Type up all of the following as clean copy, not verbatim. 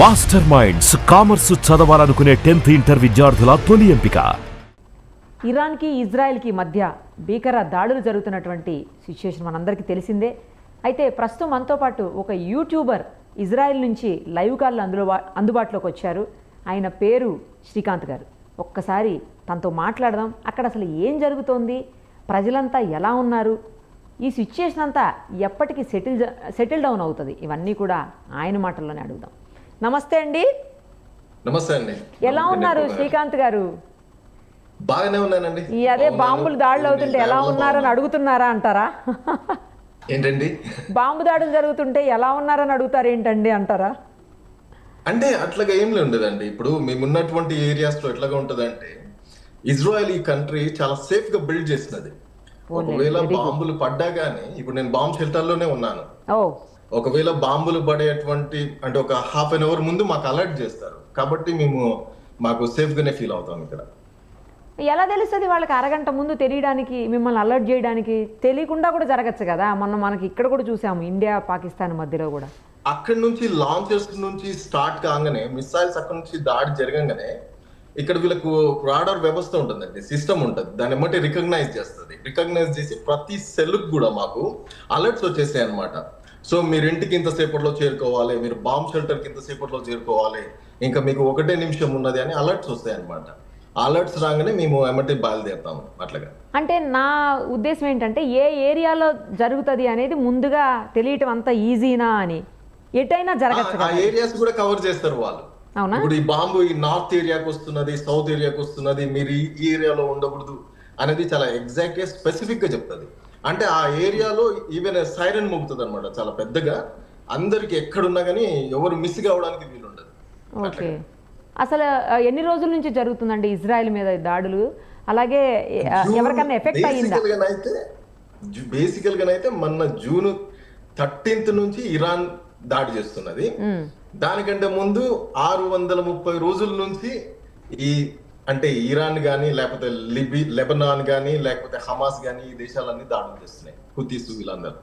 Master minds commerce చదవాలనుకునే 10th inter విద్యార్థుల తొలి ఎంపిక. ఇరాన్కి ఇజ్రాయెల్కి మధ్య భీకర దాడులు జరుగుతున్నటువంటి సిచ్యుయేషన్ మనందరికీ తెలిసిందే. అయితే ప్రస్తుతం మనతో పాటు ఒక యూట్యూబర్ ఇజ్రాయెల్ నుంచి లైవ్ కాల్లో అందుబాటులోకి వచ్చారు. ఆయన పేరు శ్రీకాంత్ గారు. ఒక్కసారి తనతో మాట్లాడదాం. అక్కడ అసలు ఏం జరుగుతోంది, ప్రజలంతా ఎలా ఉన్నారు, ఈ సిచ్యుయేషన్ అంతా ఎప్పటికీ సెటిల్ డౌన్ అవుతుంది, ఇవన్నీ కూడా ఆయన మాటల్లోనే అడుగుదాం. నమస్తే అండి. నమస్తే అండి. ఎలా ఉన్నారు శ్రీకాంత్ గారు? బాగానే ఉన్నానండి. అదే బాంబులు దాడులు అవుతుంటే ఎలా ఉన్నారని అడుగుతున్నారా అంటారా? ఏంటండి, బాంబు దాడులు జరుగుతుంటే ఎలా ఉన్నారని అడుగుతారు ఏంటండి అంటారా? అంటే అట్లాగా ఏం ఉండదండి. ఇప్పుడు మేమున్నటువంటి ఏరియాస్ లో ఎట్లాగా ఉంటదంటే, ఇజ్రాయెల్ ఈ కంట్రీ చాలా సేఫ్ గా బిల్డ్ చేసినది. ఒకవేళ బాంబులు పడ్డా గానీ, ఇప్పుడు నేను బాంబ్ షెల్టర్ లోనే ఉన్నాను. ఒకవేళ బాంబులు పడేటువంటి అంటే ఒక హాఫ్ అన్ అవర్ ముందు మాకు అలర్ట్ చేస్తారు. కాబట్టి మాకు సేఫ్ గానే ఫీల్ అవుతాం. ఇక్కడ ఎలా తెలుస్తుంది వాళ్ళకి? అరగంట ముందు తెలియడానికి, మిమ్మల్ని అలర్ట్ చేయడానికి తెలియకుండా కూడా జరగచ్చు కదా. మనకి ఇక్కడ కూడా చూసాము, ఇండియా పాకిస్తాన్ మధ్యలో కూడా అక్కడి నుంచి లాంచర్స్ నుంచి స్టార్ట్ కాగానే, మిసైల్స్ అక్కడ నుంచి దాడి జరగంగానే ఇక్కడ వీళ్ళకు రాడార్ వ్యవస్థ ఉంటుందండి, సిస్టమ్ ఉంటుంది. దాన్ని బట్టి రికగ్నైజ్ చేస్తుంది. రికగ్నైజ్ చేసి ప్రతి సెల్ కూడా మాకు అలర్ట్స్ వచ్చేసాయి అనమాట. సో మీరు ఇంటికి ఇంతసేపట్లో చేరుకోవాలి, మీరు బాంబ్ షెల్టర్కి ఇంతసేపట్లో చేరుకోవాలి, ఇంకా మీకు 1 నిమిషం ఉన్నది అని అలర్ట్స్ వస్తాయి అనమాట. అలర్ట్స్ రాగానే మేము ఎమ్మటి బయలుదేరుతాము. అట్లాగా అంటే నా ఉద్దేశం ఏంటంటే, ఏ ఏరియాలో జరుగుతుంది అనేది ముందుగా తెలియటం అంత ఈజీనా అని. ఎటైనా జరగచ్చు, ఆ ఏరియాస్ కూడా కవర్ చేస్తారు వాళ్ళు. ఇప్పుడు ఈ బాంబు ఈ నార్త్ ఏరియాకి వస్తున్నది, సౌత్ ఏరియాకి వస్తున్నది, మీరు ఈ ఏరియాలో ఉండకూడదు అనేది చాలా ఎగ్జాక్ట్ గా స్పెసిఫిక్ గా చెప్తుంది. అంటే ఆ ఏరియాలో ఈవెన్ సైరన్ మోగుతుంది అనమాట, చాలా పెద్దగా. అందరికి ఎక్కడున్నా కానీ ఎవరు మిస్ కావడానికి వీలుండదు. ఓకే, అసలు ఎన్ని రోజుల నుంచి జరుగుతుందండి ఇజ్రాయెల్ మీద దాడులు? అలాగే ఎవరికన్నా ఎఫెక్ట్ అయ్యిందా? బేసికల్ గానైతే మొన్న జూన్ 13th నుంచి ఇరాన్ దాడి చేస్తున్నది. దానికంటే ముందు 630 రోజుల నుంచి అంటే ఇరాన్ గానీ, లేకపోతే లెబనాన్ గానీ, లేకపోతే హమాస్ గానీ, ఈ దేశాలన్నీ దాడులు చేస్తున్నాయి, హుతీస్ వీళ్ళందరూ.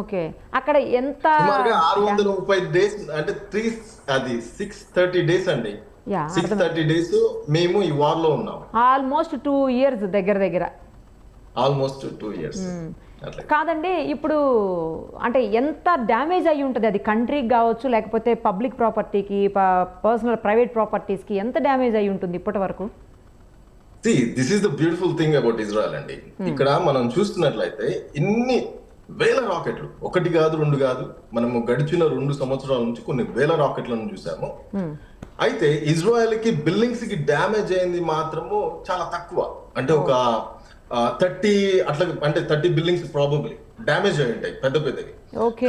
ఓకే, అక్కడ ఎంత 630 డేస్ అంటే 630 డేస్ అండి. 630 డేస్ మేము ఈ వార్ లో ఉన్నాం. ఆల్మోస్ట్ 2 years దగ్గర. Almost 2 years. కాదండి, ఇప్పుడు అంటే ఎంత డ్యామేజ్ అయ్యి ఉంటుంది అది? కంట్రీకి కావచ్చు, లేకపోతే పబ్లిక్ ప్రాపర్టీకి, పర్సనల్ ప్రైవేట్ ప్రాపర్టీస్కి ఎంత డ్యామేజ్ అయ్యి ఉంటుంది ఇప్పటి వరకు? This is the beautiful thing about Israel అండి. ఇక్కడ మనం చూస్తున్నట్లయితే ఇన్ని వేల రాకెట్లు, 1 కాదు 2 కాదు, మనము గడిచిన 2 సంవత్సరాల నుంచి కొన్ని వేల రాకెట్లను చూసాము. అయితే ఇజ్రాయెల్ కి బిల్డింగ్స్ కి డ్యామేజ్ అయింది మాత్రము చాలా తక్కువ. అంటే ఒక 30 అట్లా, అంటే 30 బిల్డింగ్స్ ప్రాబబ్లీ డ్యామేజ్ అయి ఉంటాయి, పెద్దవి.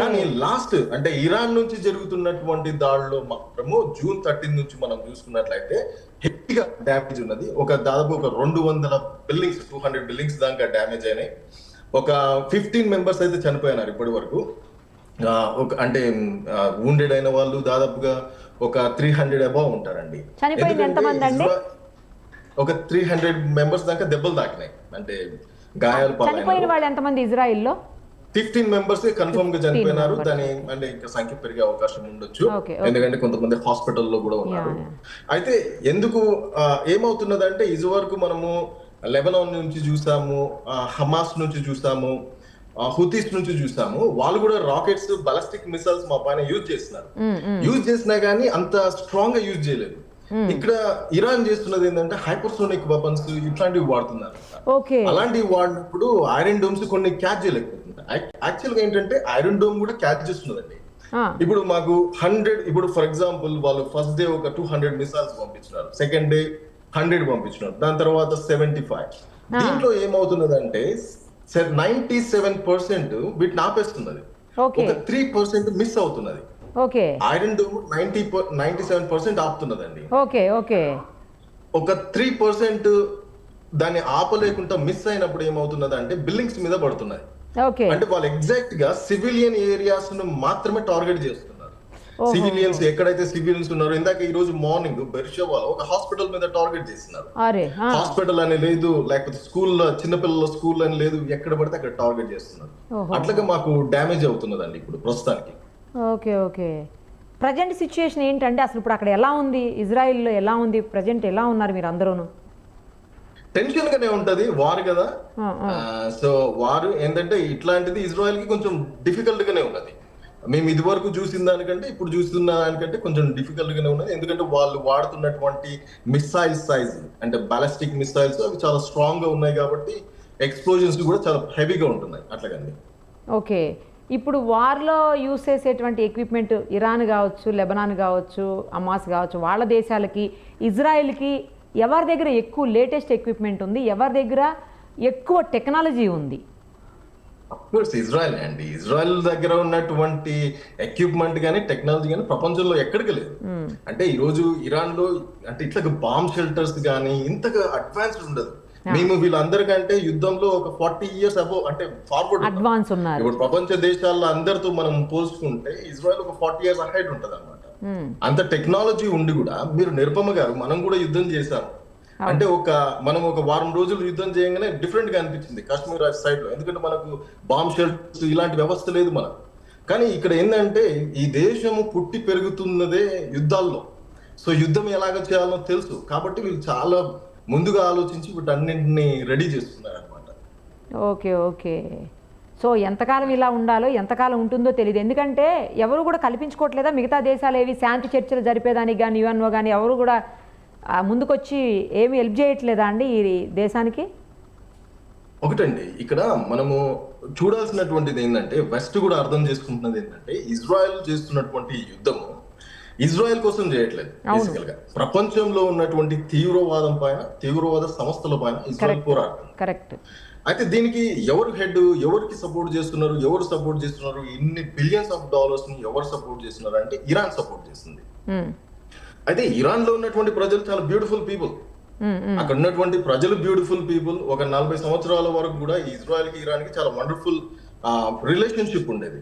కానీ లాస్ట్ అంటే ఇరాన్ నుంచి జరుగుతున్నటువంటి దాడిలో మాత్రము జూన్ 13 నుంచి మనం చూసుకున్నట్లయితే హెవీగా డ్యామేజ్ ఉన్నది. దాదాపు ఒక 200 బిల్డింగ్స్, 200 బిల్డింగ్స్ దాకా డ్యామేజ్ అయినాయి. ఒక 15 మెంబర్స్ అయితే చనిపోయినారు ఇప్పటి వరకు. అంటే వూండెడ్ అయిన వాళ్ళు దాదాపుగా ఒక 300 అబౌవ్ ఉంటారండి. ఒక 300 మెంబర్స్ దాకా దెబ్బలు తాకినాయి, అంటే గాయాలు చనిపోయిన వాళ్ళు ఎంతమంది ఇజ్రాయెల్లో? 15 మెంబర్స్ కన్ఫర్మ్ గా చనిపోయినారు. దాని అంటే ఇంకా సంఖ్య పెరిగే అవకాశం ఉండొచ్చు, ఎందుకంటే కొంతమంది హాస్పిటల్లో కూడా ఉన్నారు. అయితే ఎందుకు ఏమవుతున్నదంటే, ఇది వరకు మనము లెబనాన్ నుంచి చూసాము, హమాస్ నుంచి చూసాము, హుతీస్ నుంచి చూసాము. వాళ్ళు కూడా రాకెట్స్, బాలిస్టిక్ మిసైల్స్ మా పైన యూజ్ చేస్తున్నారు. యూజ్ చేసినా గానీ అంత స్ట్రాంగ్ గా యూజ్ చేయలేదు. ఇక్కడ ఇరాన్ చేస్తున్నది ఏంటంటే హైపర్సోనిక్ వెపన్స్ ఇట్లాంటివి వాడుతున్నారు. అలాంటివి వాడినప్పుడు ఐరన్ డోమ్స్ కొన్ని క్యాచ్ చేయలేకపోతుంది. యాక్చువల్ గా ఏంటంటే ఐరన్ డోమ్ కూడా క్యాచ్ చేస్తున్నదండి. ఇప్పుడు మాకు 100, ఇప్పుడు ఫర్ ఎగ్జాంపుల్ వాళ్ళు ఫస్ట్ డే ఒక 200 మిసైల్స్ పంపించినారు, సెకండ్ డే 100 పంపించినారు, దాని తర్వాత 75. దీంట్లో ఏమవుతున్నదంటే 97% వీటిని ఆపేస్తున్నది, ఒక 3% మిస్ అవుతున్నది. Iron dome 97% ఆపుతున్నదండి. ఒక 3% దాన్ని ఆపలేకుండా మిస్ అయినప్పుడు ఏమవుతున్నది అంటే బిల్డింగ్స్ మీద పడుతున్నది. అంటే వాళ్ళు ఎగ్జాక్ట్ గా సివిలియన్ ఏరియాస్ ను మాత్రమే టార్గెట్ చేస్తున్నారు. సివిలియన్స్ ఎక్కడైతే సివిలియన్స్ ఉన్నారో, ఇందాక ఈ రోజు మార్నింగ్ బెర్షవాలో ఒక హాస్పిటల్ మీద టార్గెట్ చేస్తున్నారు. హాస్పిటల్ అని లేదు, లేకపోతే స్కూల్లో చిన్నపిల్లల స్కూల్ అని లేదు, ఎక్కడ పడితే అక్కడ టార్గెట్ చేస్తున్నారు. అట్లాగా మాకు డ్యామేజ్ అవుతున్నదండి ఇప్పుడు ప్రస్తుతానికి. ఓకే, ప్రజెంట్ సిచ్యుయేషన్ ఏంటంటే అసలు ఇప్పుడు అక్కడ ఎలా ఉంది, ఇజ్రాయిల్లో ఎలా ఉంది, ప్రజెంట్ ఎలా ఉన్నారు మీరు అందరూను? టెన్షన్ గానే ఉంటది, వార్ కదా. సో వారు ఏంటంటే ఇట్లాంటిది ఇజ్రాయెల్ కి కొంచెం డిఫికల్ట్ గానే ఉన్నది. మేము ఇది వరకు చూసిన దానికంటే ఇప్పుడు చూస్తున్న దానికంటే కొంచెం డిఫికల్ట్ గానే ఉన్నది. ఎందుకంటే వాళ్ళు వాడుతున్నటువంటి మిసైల్ సైజ్ అంటే బాలిస్టిక్ మిసైల్స్ అవి చాలా స్ట్రాంగ్ గా ఉన్నాయి కాబట్టి ఎక్స్ప్లోజన్స్ కూడా చాలా హెవీగా ఉంటున్నాయి అట్లాగండి. ఓకే, ఇప్పుడు వార్లో యూస్ చేసేటువంటి ఎక్విప్మెంట్ ఇరాన్ కావచ్చు, లెబనాన్ కావచ్చు, హమాస్ కావచ్చు, వాళ్ళ దేశాలకి ఇజ్రాయెల్కి ఎవరి దగ్గర ఎక్కువ లేటెస్ట్ ఎక్విప్మెంట్ ఉంది, ఎవరి దగ్గర ఎక్కువ టెక్నాలజీ ఉంది? అఫ్కోర్స్ ఇజ్రాయెల్ అండి. ఇజ్రాయెల్ దగ్గర ఉన్నటువంటి ఎక్విప్మెంట్ కానీ టెక్నాలజీ కానీ ప్రపంచంలో ఎక్కడికి లేదు. అంటే ఈ రోజు ఇరాన్ లో అంటే ఇట్లా బాంబ్ షెల్టర్స్ కానీ ఇంతగా అడ్వాన్స్డ్ ఉండదు. మేము వీళ్ళందరికంటే యుద్ధంలో ఒక 40 years అబౌవ్ అంటే ఫార్వర్డ్ అడ్వాన్స్ ఉన్నారు. ఇప్పుడు ప్రపంచ దేశాల్లో అందరితో మనం పోల్చుకుంటే ఇజ్రాయెల్ ఒక 40 years అహెడ్ ఉంటది అనమాట. అంత టెక్నాలజీ ఉండి కూడా మీరు నిరుపమ గారు మనం కూడా యుద్ధం చేశాము అంటే మనం ఒక వారం రోజులు యుద్ధం చేయగానే డిఫరెంట్ గా అనిపించింది కాశ్మీర్ సైడ్ లో. ఎందుకంటే మనకు బాంబ్ షెల్టర్స్ ఇలాంటి వ్యవస్థ లేదు మనం. కానీ ఇక్కడ ఏంటంటే ఈ దేశము పుట్టి పెరుగుతున్నదే యుద్ధాల్లో. సో యుద్ధం ఎలాగ చేయాలో తెలుసు కాబట్టి వీళ్ళు చాలా ముందుగా ఆలోచించి వీటన్నింటినీ రెడీ చేస్తున్నారు అనమాట. Okay okay. సో ఎంతకాలం ఇలా ఉండాలో ఎంతకాలం ఉంటుందో తెలియదు. ఎందుకంటే ఎవరు కూడా కల్పించుకోవట్లేదా మిగతా దేశాలు ఏవి శాంతి చర్చలు జరిపేదానికి కానీ యుఎన్ఓ కానీ ఎవరు కూడా ముందుకొచ్చి ఏమి హెల్ప్ చేయట్లేదా అండి ఈ దేశానికి? ఒకటండి ఇక్కడ మనము చూడాల్సినటువంటిది ఏంటంటే వెస్ట్ కూడా అర్థం చేసుకుంటున్నది ఏంటంటే ఇజ్రాయెల్ చేస్తున్నటువంటి యుద్ధము ఇజ్రాయెల్ కోసం చేయట్లేదు. బేసికల్ గా ప్రపంచంలో ఉన్నటువంటి తీవ్రవాదం పైన తీవ్రవాద సంస్థల పైన ఇజ్రాయెల్ పోరాడుతుంది. కరెక్ట్. అయితే దీనికి ఎవరు హెడ్, ఎవరికి సపోర్ట్ చేస్తున్నారు, ఎవరు సపోర్ట్ చేస్తున్నారు, ఇన్ని బిలియన్స్ ఆఫ్ డాలర్స్ ని ఎవరు సపోర్ట్ చేస్తున్నారు అంటే ఇరాన్ సపోర్ట్ చేస్తుంది. అయితే ఇరాన్ లో ఉన్నటువంటి ప్రజలు చాలా బ్యూటిఫుల్ పీపుల్. అక్కడ ఉన్నటువంటి ప్రజలు బ్యూటిఫుల్ పీపుల్. ఒక 40 సంవత్సరాల వరకు కూడా ఇజ్రాయెల్ కి ఇరాన్ కి చాలా వండర్ఫుల్ రిలేషన్షిప్ ఉండేది.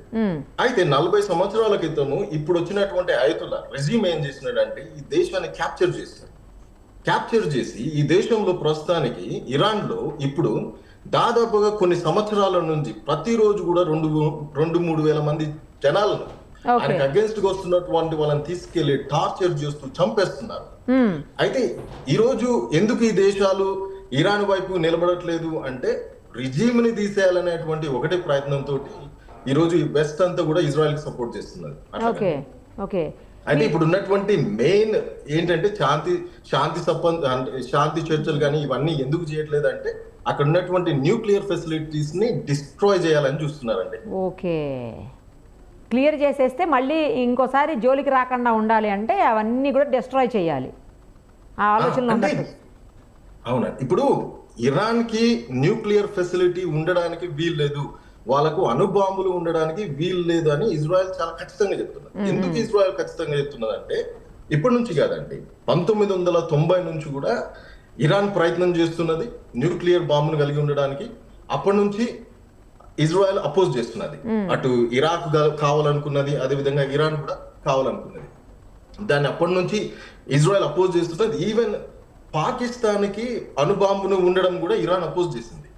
అయితే 40 సంవత్సరాల క్రితము ఇప్పుడు వచ్చినటువంటి ఆయతుల్లా రెజీమ్ ఏం చేసినాడంటే ఈ దేశాన్ని క్యాప్చర్ చేసి ఈ దేశంలో ప్రస్తుతానికి ఇరాన్ లో ఇప్పుడు దాదాపుగా కొన్ని సంవత్సరాల నుంచి ప్రతిరోజు కూడా 2-3 వేల మంది జనాలను ఆయనకు అగేన్స్ట్ గా వస్తున్నటువంటి వాళ్ళని తీసుకెళ్లి టార్చర్ చేస్తూ చంపేస్తున్నారు. అయితే ఈ రోజు ఎందుకు ఈ దేశాలు ఇరాన్ వైపు నిలబడట్లేదు అంటే రిజీమ్ ని తీసేయాలనేటువంటి ఒకటే ప్రయత్నంతో ఈ రోజు ఈ వెస్ట్ అంతా కూడా ఇజ్రాయెల్ కి సపోర్ట్ చేస్తున్నారు. అంటే ఇప్పుడు ఉన్నటువంటి మెయిన్ ఏంటంటే శాంతి చర్చలు కానీ ఇవన్నీ ఎందుకు చేయట్లేదు అంటే అక్కడ ఉన్నటువంటి న్యూక్లియర్ ఫెసిలిటీస్ ని డిస్ట్రాయ్ చేయాలని చూస్తున్నారండి. ఓకే, క్లియర్ చేసేస్తే మళ్ళీ ఇంకోసారి జోలికి రాకుండా ఉండాలి అంటే అవన్నీ కూడా డిస్ట్రాయ్ చేయాలి ఆ ఆలోచనలో. అవునండి. ఇప్పుడు ఇరాన్ కి న్యూక్లియర్ ఫెసిలిటీ ఉండడానికి వీలు లేదు, వాళ్ళకు అణుబాంబులు ఉండడానికి వీలు లేదు అని ఇజ్రాయెల్ చాలా ఖచ్చితంగా చెప్తున్నారు. ఎందుకు ఇజ్రాయెల్ ఖచ్చితంగా చెప్తున్నదంటే ఇప్పటి నుంచి కాదండి 1990 నుంచి కూడా ఇరాన్ ప్రయత్నం చేస్తున్నది న్యూక్లియర్ బాంబును కలిగి ఉండడానికి. అప్పటి నుంచి ఇజ్రాయెల్ అపోజ్ చేస్తున్నది. అటు ఇరాక్ కావాలనుకున్నది, అదే విధంగా ఇరాన్ కూడా కావాలనుకున్నది. దాన్ని అప్పటి నుంచి ఇజ్రాయెల్ అపోజ్ చేస్తున్నది. ఈవెన్ పాకిస్తాన్ కి అణుబాంబును ఉండడం కూడా ఇరాన్ అపోజ్ చేసింది.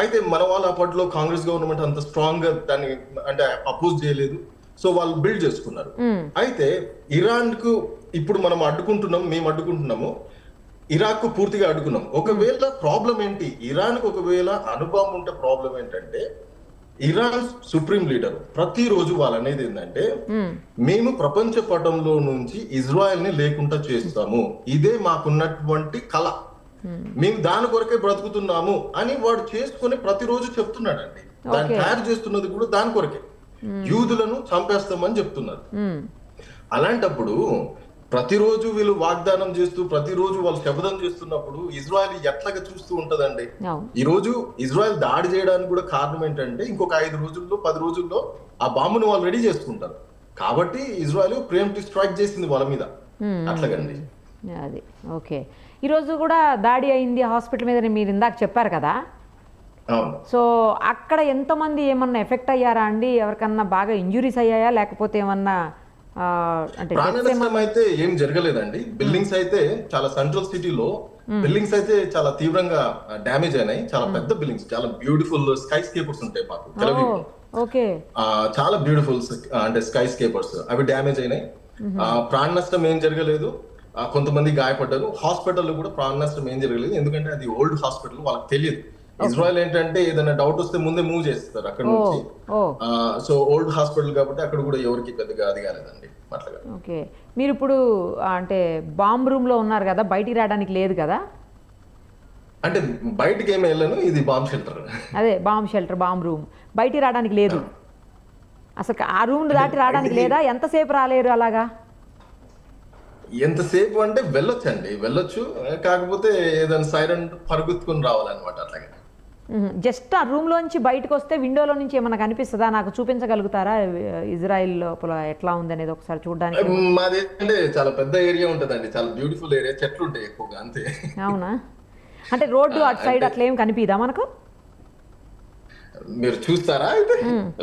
అయితే మన వాళ్ళు అప్పట్లో కాంగ్రెస్ గవర్నమెంట్ అంత స్ట్రాంగ్ గా దాన్ని అంటే అపోజ్ చేయలేదు. సో వాళ్ళు బిల్డ్ చేసుకున్నారు. అయితే ఇరాన్ కు ఇప్పుడు మేము అడ్డుకుంటున్నాము, ఇరాక్ కు పూర్తిగా అడ్డుకున్నాం. ఒకవేళ ప్రాబ్లం ఏంటి, ఇరాన్ కు ఒకవేళ అణుబాంబు ఉంటే ప్రాబ్లం ఏంటంటే ఇరాన్ సుప్రీం లీడర్ ప్రతిరోజు వాళ్ళు అనేది ఏంటంటే మేము ప్రపంచ పటంలో నుంచి ఇజ్రాయెల్ ని లేకుండా చేస్తాము, ఇదే మాకున్నటువంటి కళ, మేము దాని కొరకే బ్రతుకుతున్నాము అని వాడు చేసుకుని ప్రతిరోజు చెప్తున్నాడండి. దాన్ని తయారు చేస్తున్నది కూడా దాని కొరకే, యూదులను చంపేస్తామని చెప్తున్నారు. అలాంటప్పుడు ప్రతిరోజు వీళ్ళు వాగ్దానం చేస్తూ ప్రతిరోజు వాళ్ళు శపథం చేస్తున్నప్పుడు ఇజ్రాయెల్ ఎట్లాగా చూస్తూ ఉంటదండి. ఈ రోజు ఇజ్రాయెల్ దాడి చేయడానికి కూడా కారణం ఏంటంటే ఇంకొక 5 రోజుల్లో 10 రోజుల్లో ఆ బాంబును వాళ్ళు రెడీ చేసుకుంటారు కాబట్టి ఇజ్రాయెల్ ప్రియంప్టివ్ స్ట్రైక్ చేసింది వాళ్ళ మీద. అట్లాగండి అది. ఓకే, ఈరోజు కూడా దాడి అయింది హాస్పిటల్ మీద మీరు ఇందాక చెప్పారు కదా. సో అక్కడ ఎంతమంది ఏమన్నా ఎఫెక్ట్ అయ్యారా అండి? ఎవరికన్నా బాగా ఇంజురీస్ అయ్యాయా లేకపోతే ఏమన్నా అంటే ప్రాణనష్టం అయితే ఏం జరగలేదండి. బిల్డింగ్స్ అయితే చాలా సెంట్రల్ సిటీలో బిల్డింగ్స్ అయితే చాలా తీవ్రంగా డ్యామేజ్ అయినాయి. చాలా పెద్ద బిల్డింగ్స్, చాలా బ్యూటిఫుల్ స్కై స్కేపర్స్ ఉంటాయి మాకు ఓకే. చాలా బ్యూటిఫుల్ అంటే స్కై స్కేపర్స్ అవి డ్యామేజ్ అయినాయి. ప్రాణ నష్టం ఏం జరగలేదు. కొంతమంది గాయపడ్డారు. హాస్పిటల్లో కూడా ప్రాణ నష్టం ఏం జరగలేదు, ఎందుకంటే అది ఓల్డ్ హాస్పిటల్, వాళ్ళకి తెలియదు. ఇజ్రాయెల్ ఏంటంటే ఏదైనా డౌట్ వస్తే ముందే మూవ్ చేస్తారు అక్కడ నుంచి. సో ఓల్డ్ హాస్పిటల్ కాబట్టి అక్కడ కూడా ఎవరికి పెద్దగా అది కాలేదండి అట్లాగా. ఓకే. మీరు ఇప్పుడు అంటే బాంబ్ రూమ్ లో ఉన్నారు కదా, బయటికి రావడానికి లేదు కదా? అంటే బయటికి ఏమి వెళ్ళను, ఇది బాంబ్ షెల్టర్. అదే బాంబ్ షెల్టర్, బాంబ్ రూమ్. బయటికి రావడానికి లేదు అసలు, ఆ రూమ్ దాటి రావడానికి లేదా? ఎంతసేపు రాలేరు అలాగా? ఎంతసేపు అంటే వెళ్ళొచ్చు, కాకపోతే ఏదైనా సైరన్ పరుగుతుకుని రావాలన్నమాట అట్లాగే. జస్ట్ ఆ రూమ్ లోంచి బయటకు వస్తే విండోలో నుంచి ఏమన్నా కనిపిస్తుందా? నాకు చూపించగలుగుతారా ఇజ్రాయిల్ లోపల ఎట్లా ఉంది అనేది ఒకసారి చూడడానికి? మాది అంటే చాలా పెద్ద ఏరియా ఉంటదండి, చాలా బ్యూటిఫుల్ ఏరియా, చెట్లు ఉంటాయి ఎక్కువగా, అంతే. అవునా? అంటే రోడ్డు అటు సైడ్ అట్లా ఏం కనిపిదా మనకు? మీరు చూస్తారా? అయితే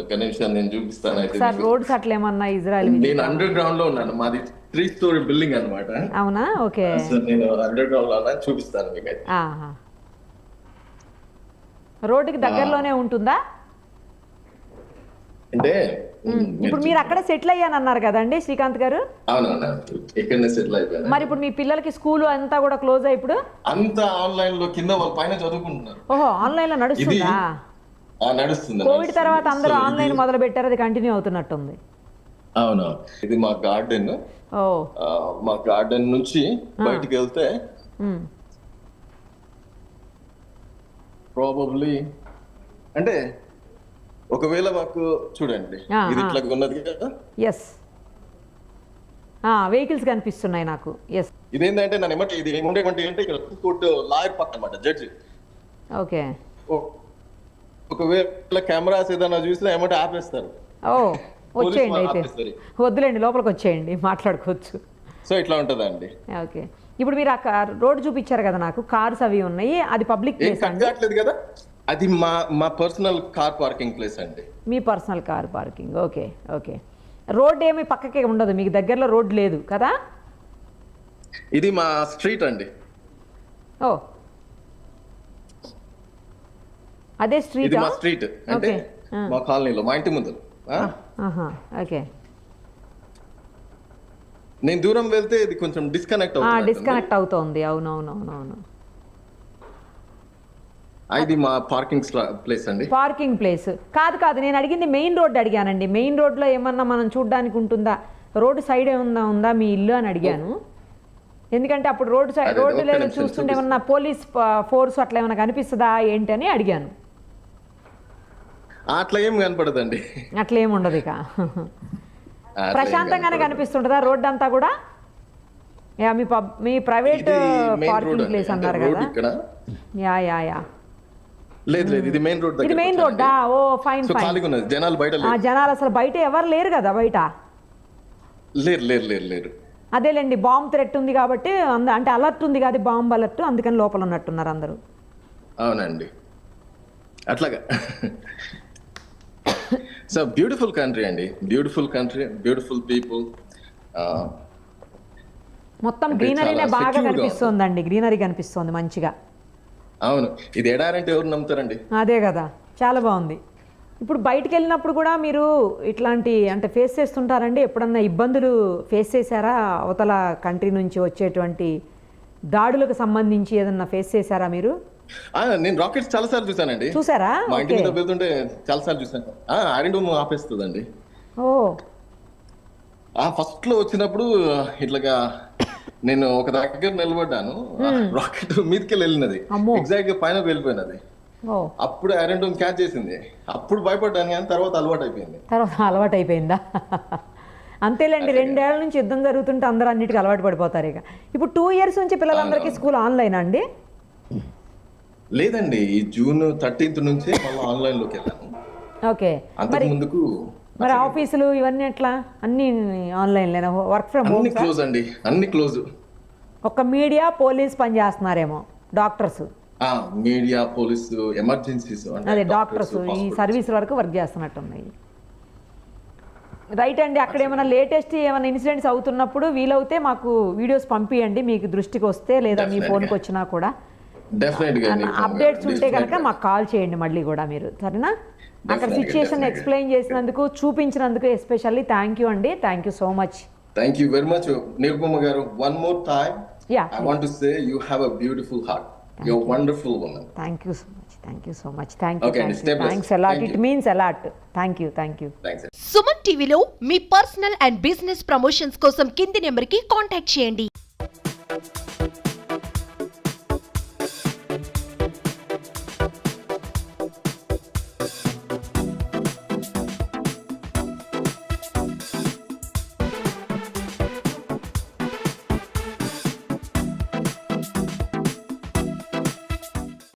ఒక నిమిషం నేను చూపిస్తాను. అయితే రోడ్స్ అట్లా ఏమన్నా ఇజ్రాయిల్? నేను అండర్ గ్రౌండ్ లో ఉన్నాను, మాది 3 story బిల్డింగ్ అన్నమాట. అవునా? ఓకే. నేను అండర్ గ్రౌండ్ లో చూపిస్తాను మీకు. రోడ్డుకి దగ్గరలోనే ఉంటుందా? అంటే ఇప్పుడు మీరు అక్కడ సెటిల్ అయ్యానన్నారు కదండి శ్రీకాంత్ గారు? అవునవునా, ఇక్కడనే సెటిల్ అయిపోయాను. మరి ఇప్పుడు మీ పిల్లలకి స్కూల్ అంతా కూడా క్లోజ్ అయ్యి ఇప్పుడు అంతా ఆన్లైన్ లో కింద వాళ్ళ పైన చదువుకుంటున్నారు. ఓహో, ఆన్లైన్ లో నడుస్తుందా? నడుస్తుంది. కోవిడ్ తర్వాత అందరూ ఆన్లైన్ మొదలు పెట్టారు, అది కంటిన్యూ అవుతున్నట్టుంది. అవును, ఇది మా గార్డెన్. మా గార్డెన్ నుంచి బయటికి వెళ్తే ప్రాబబ్లీ అంటే ఒకవేళ మాకు చూడండి, ఇది ఇట్లా ఉన్నది కదా. ఎస్, వెహికల్స్ కనిపిస్తున్నాయి నాకు. ఎస్, ఇదేంటంటే నన్ను ఏమంటే ఇది ఏముండేమంటే ఏంటంటే ఇక్కడ కోర్టు లాయర్ పక్కన అన్నమాట, జడ్జి. ఓకే. ఒకవేళ కెమెరాస్ ఏదైనా చూసినా ఏమంటే ఆపేస్తారు. వచ్చేయండి, అయితే వద్దులేండి, లోపలికి వచ్చేయండి, మాట్లాడుకోవచ్చు. సో ఇట్లా ఉంటదండి. ఓకే. ఇప్పుడు మీరు ఆ రోడ్ చూపించారు కదా నాకు, కార్స్ అవి ఉన్నాయి, అది పబ్లిక్ ప్లేస్ అండి కదా? అది మా పర్సనల్ కార్ పార్కింగ్ ప్లేస్ అండి. మీ personal car parking. Okay okay. Road ఏమి పక్కకే ఉండదు, మీకు దగ్గరలో రోడ్ లేదు కదా? ఇది మా స్ట్రీట్ అండి. ఓ, అదే స్ట్రీట్? ఇది మా స్ట్రీట్ అంటే మా కాలనీలో, మా ఇంటి ముందు. ఓకే. నేను దూరం వెళ్తే ఇది కొంచెం డిస్కనెక్ట్ అవుతుంది. అవునవునవునవును. ఇది మా పార్కింగ్ ప్లేస్ అండి. పార్కింగ్ ప్లేస్ కాదు, నేను అడిగింది మెయిన్ రోడ్ అడిగానండి. మెయిన్ రోడ్లో ఏమన్నా మనం చూడడానికి ఉంటుందా? రోడ్డు సైడ్ ఏమన్నా ఉందా మీ ఇల్లు అని అడిగాను. ఎందుకంటే అప్పుడు రోడ్డు లేదు చూస్తుంటే ఏమన్నా పోలీస్ ఫోర్స్ అట్లా ఏమన్నా కనిపిస్తుందా ఏంటి అని అడిగాను. అట్లా ఏం కనపడదండి. అట్లా ఏమి ఉండదు, ఇక ప్రశాంతంగానే కనిపిస్తుంటుందా రోడ్డు అంతా కూడా? మీ ప్రైవేట్ పార్కింగ్ ప్లేస్ అన్నారు కదా? యా. లేదు, ఇది మెయిన్ రోడ్. ఇది మెయిన్ రోడ్డా? ఓ ఫైన్. జనాలు బయట లేరు. జనాలు అసలు బయట ఎవరు లేరు కదా? బయట లేరు. అదేలేండి, బాంబ్ థ్రెట్ ఉంది కాబట్టి, అంటే అలర్ట్ ఉంది కదా, బాంబ్ అలర్ట్, అందుకని లోపల ఉన్నట్టున్నారు అందరూ. అవునండి, అట్లాగా. సో బ్యూటిఫుల్ కంట్రీ అండి, బ్యూటిఫుల్ కంట్రీ, బ్యూటిఫుల్ పీపుల్. మొత్తం గ్రీనరీనే బాగా కనిపిస్తోందండి, గ్రీనరీ కనిపిస్తోంది మంచిగా. అవును, ఇది ఎడారంటే ఎవరు నమ్ముతారండి? అదే కదా, చాలా బాగుంది. ఇప్పుడు బయటికి వెళ్ళినప్పుడు కూడా మీరు ఇట్లాంటి అంటే ఫేస్ చేస్తుంటారండి? ఎప్పుడన్నా ఇబ్బందులు ఫేస్ చేశారా? అవతల కంట్రీ నుంచి వచ్చేటువంటి దాడులకు సంబంధించి ఏదన్నా ఫేస్ చేశారా మీరు? నేను రాకెట్స్ చాలా సార్లు చూసానండి. చూసారా? మా ఇంటి మీద వెళ్తుంటే చాలా సార్లు చూసాను. ఐరన్ ఆపేస్తుందండి. ఫస్ట్ లో వచ్చినప్పుడు ఇట్లాగా నేను ఒక దగ్గర నిలబడ్డాను, రాకెట్ మీదకి వెళ్ళినది, ఎగ్జాక్ట్ గా పైన వెళ్ళిపోయినది. అప్పుడు ఐరన్ డోమ్ క్యాచ్ చేసింది. అప్పుడు భయపడ్డాను, కానీ తర్వాత అలవాటు అయిపోయిందా? అంతేలేండి, 2 ఏళ్ల నుంచి యుద్ధం జరుగుతుంటే అందరూ అన్నిటికీ అలవాటు పడిపోతారు. ఇక ఇప్పుడు 2 years నుంచి పిల్లలందరికీ స్కూల్ ఆన్లైన్ అండి? లేదండి, ఈ June 13th నుంచే మళ్ళీ ఆన్లైన్ లోకి వెళ్ళాను. ఓకే. మరి ఆఫీసులు ఇవన్నీ ఎట్లా? అన్ని ఆన్లైన్ లేనా? Work from home? క్లోజ్ అండి, అన్ని క్లోజ్. ఒక్క మీడియా, పోలీస్ పని చేస్తున్నారేమో, డాక్టర్స్. మీడియా, పోలీసు, ఎమర్జెన్సీస్, అదే డాక్టర్స్ ఈ సర్వీస్ వరకు వర్క్ చేస్తున్నట్టున్నాయి. రైట్ అండి. అక్కడ ఏమైనా లేటెస్ట్ ఏమైనా ఇన్సిడెంట్స్ అవుతున్నప్పుడు వీలవుతే మాకు వీడియోస్ పంపియండి, మీకు దృష్టికి వస్తే, లేదా మీ ఫోన్కి వచ్చినా కూడా. అప్డేట్స్ ఉంటే కనుక మాకు కాల్ చేయండి మళ్ళీ కూడా మీరు, సరేనా? అక్కడ సిచ్యుయేషన్ ఎక్స్ప్లెయిన్ చేసినందుకు, చూపించినందుకు ఎస్పెషల్లీ థ్యాంక్ యూ అండి. Thank you so much. Thank you very much, Nirupama garu. One more time, Yeah. I want to say you have a beautiful heart. You're a wonderful woman. Thank you so much. Thank you so much. Thank you. Okay, stay blessed. Thanks a lot. Thank It you. means a lot. Thank you. Thank you. Thanks. Suman టీవీలో మీ personal and business promotions కోసం కింది నెంబర్కి contact చేయండి.